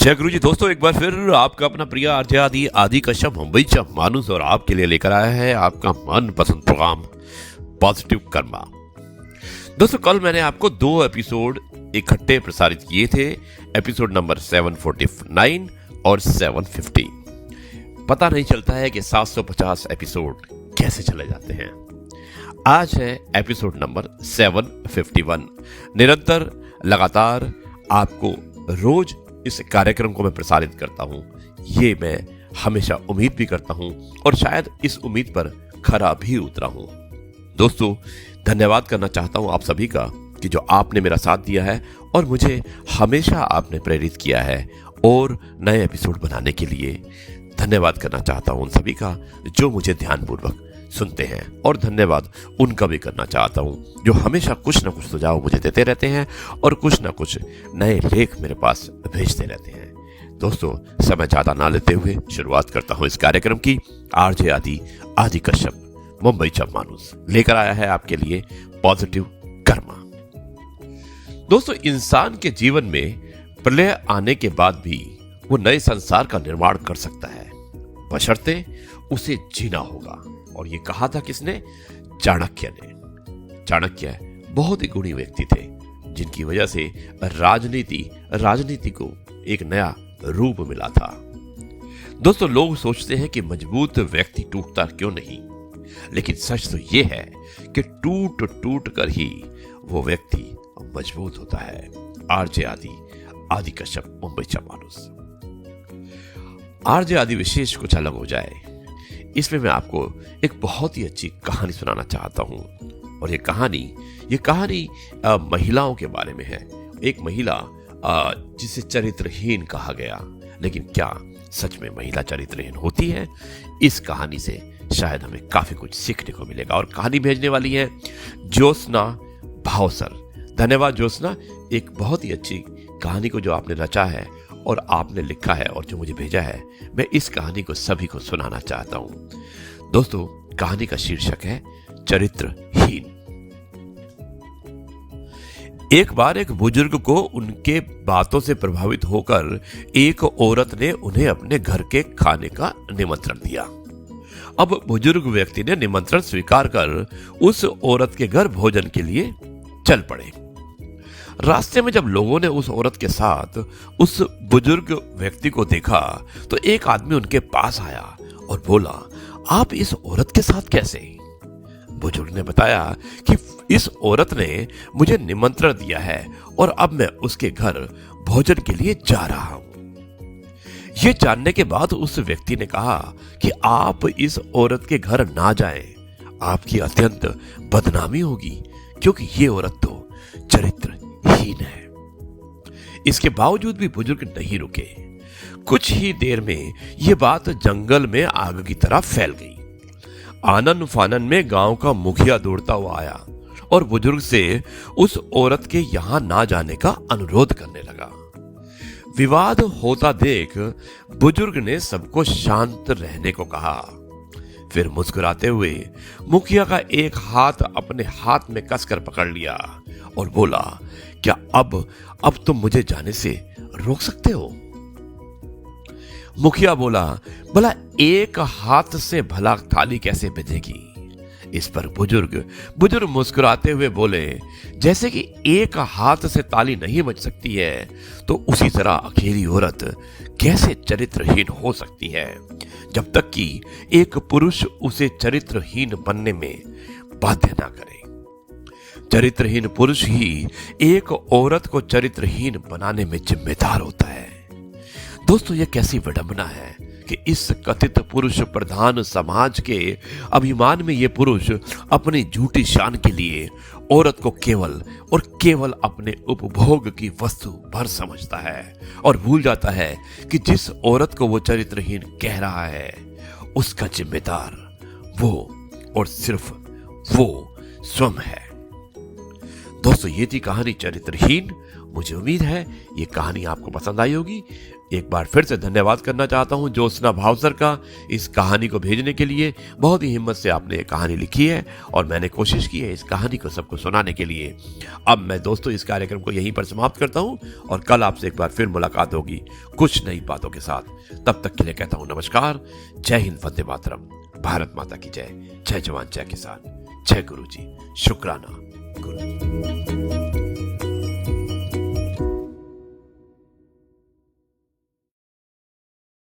जय गुरु जी। दोस्तों, एक बार फिर आपका अपना प्रिय आरजे आदि आदि कश्यप मुंबई चा मानुस और आपके लिए लेकर आया है आपका मनपसंद प्रोग्राम पॉजिटिव कर्मा। दोस्तों, कल मैंने आपको 2 एपिसोड इकट्ठे प्रसारित किए थे, एपिसोड नंबर 749 और 750। पता नहीं चलता है कि 750 एपिसोड कैसे चले जाते हैं। आज है एपिसोड नंबर 751। निरंतर लगातार आपको रोज इस कार्यक्रम को मैं प्रसारित करता हूं, ये मैं हमेशा उम्मीद भी करता हूं और शायद इस उम्मीद पर खरा भी उतरा हूं। दोस्तों, धन्यवाद करना चाहता हूं आप सभी का कि जो आपने मेरा साथ दिया है और मुझे हमेशा आपने प्रेरित किया है और नए एपिसोड बनाने के लिए। धन्यवाद करना चाहता हूं उन सभी का जो मुझे ध्यानपूर्वक सुनते हैं और धन्यवाद उनका भी करना चाहता हूं जो हमेशा कुछ ना कुछ सुझाव मुझे देते रहते हैं और कुछ ना कुछ नए लेख मेरे पास भेजते रहते हैं। दोस्तों, समय ज्यादा ना लेते हुए शुरुआत करता हूं इस कार्यक्रम की। आरजे आदि कश्यप मुंबई चा मानुस लेकर आया है आपके लिए पॉजिटिव कर्मा। दोस्तों, इंसान के जीवन में प्रलय आने के बाद भी वो नए संसार का निर्माण कर सकता है, बशर्ते उसे जीना होगा। और ये कहा था किसने? चाणक्य ने। चाणक्य बहुत ही गुणी व्यक्ति थे जिनकी वजह से राजनीति को एक नया रूप मिला था। दोस्तों, लोग सोचते हैं कि मजबूत व्यक्ति टूटता क्यों नहीं, लेकिन सच तो ये है कि टूट कर ही वो व्यक्ति मजबूत होता है। आरजे आदि कश्यप मुंबई चा मानुस। आरजे आदि विशेष कुछ अलग हो जाए, इसमें मैं आपको एक बहुत ही अच्छी कहानी सुनाना चाहता हूं। और ये कहानी महिलाओं के बारे में है। एक महिला जिसे चरित्रहीन कहा गया, लेकिन क्या सच में महिला चरित्रहीन होती है? इस कहानी से शायद हमें काफी कुछ सीखने को मिलेगा। और कहानी भेजने वाली है ज्योत्सना भावसर। धन्यवाद ज्योत्सना, एक बहुत ही अच्छी कहानी को जो आपने रचा है और आपने लिखा है और जो मुझे भेजा है, मैं इस कहानी को सभी को सुनाना चाहता हूं। दोस्तों, कहानी का शीर्षक है चरित्रहीन। एक बार एक बुजुर्ग को उनके बातों से प्रभावित होकर एक औरत ने उन्हें अपने घर के खाने का निमंत्रण दिया। अब बुजुर्ग व्यक्ति ने निमंत्रण स्वीकार कर उस औरत के घर भोजन के लिए चल पड़े। रास्ते में जब लोगों ने उस औरत के साथ उस बुजुर्ग व्यक्ति को देखा तो एक आदमी उनके पास आया और बोला, आप इस औरत के साथ कैसे? बुजुर्ग ने बताया कि इस औरत ने मुझे निमंत्रण दिया है और अब मैं उसके घर भोजन के लिए जा रहा हूं। यह जानने के बाद उस व्यक्ति ने कहा कि आप इस औरत के घर ना जाएं, आपकी अत्यंत बदनामी होगी, क्योंकि ये औरत तो चरित्रहीन है। इसके बावजूद भी बुजुर्ग नहीं रुके। कुछ ही देर में यह बात जंगल में आग की तरह फैल गई। आनन फानन में गांव का मुखिया दौड़ता हुआ आया और बुजुर्ग से उस औरत के यहां ना जाने का अनुरोध करने लगा। विवाद होता देख बुजुर्ग ने सबको शांत रहने को कहा। फिर मुस्कुराते हुए मुखिया का एक हाथ अपने हाथ में कसकर पकड़ लिया और बोला, क्या अब तुम मुझे जाने से रोक सकते हो? मुखिया बोला, भला एक हाथ से भला थाली कैसे बजेगी? इस पर बुजुर्ग मुस्कुराते हुए बोले, जैसे कि एक हाथ से ताली नहीं बज सकती है, तो उसी तरह अकेली औरत कैसे चरित्रहीन हो सकती है, जब तक कि एक पुरुष उसे चरित्रहीन बनने में बाध्य ना करे। चरित्रहीन पुरुष ही एक औरत को चरित्रहीन बनाने में जिम्मेदार होता है। दोस्तों, यह कैसी विडंबना है कि इस कथित पुरुष प्रधान समाज के अभिमान में यह पुरुष अपनी झूठी शान के लिए औरत को केवल अपने उपभोग की वस्तु भर समझता है और भूल जाता है कि जिस औरत को वो चरित्रहीन कह रहा है उसका जिम्मेदार वो और सिर्फ वो स्वयं है। दोस्तों ये थी कहानी चरित्रहीन। मुझे उम्मीद है ये कहानी आपको पसंद आई होगी। एक बार फिर से धन्यवाद करना चाहता हूं ज्योत्सना भावसर का इस कहानी को भेजने के लिए। बहुत ही हिम्मत से आपने ये कहानी लिखी है और मैंने कोशिश की है इस कहानी को सबको सुनाने के लिए। अब मैं दोस्तों इस कार्यक्रम को यहीं पर समाप्त करता हूं और कल आपसे एक बार फिर मुलाकात होगी कुछ नई बातों के साथ। तब तक के लिए कहता हूं नमस्कार। जय हिंद, वंदे मातरम, भारत माता की जय। जय जवान जय किसान, जय गुरु जी, शुक्राना गुरु।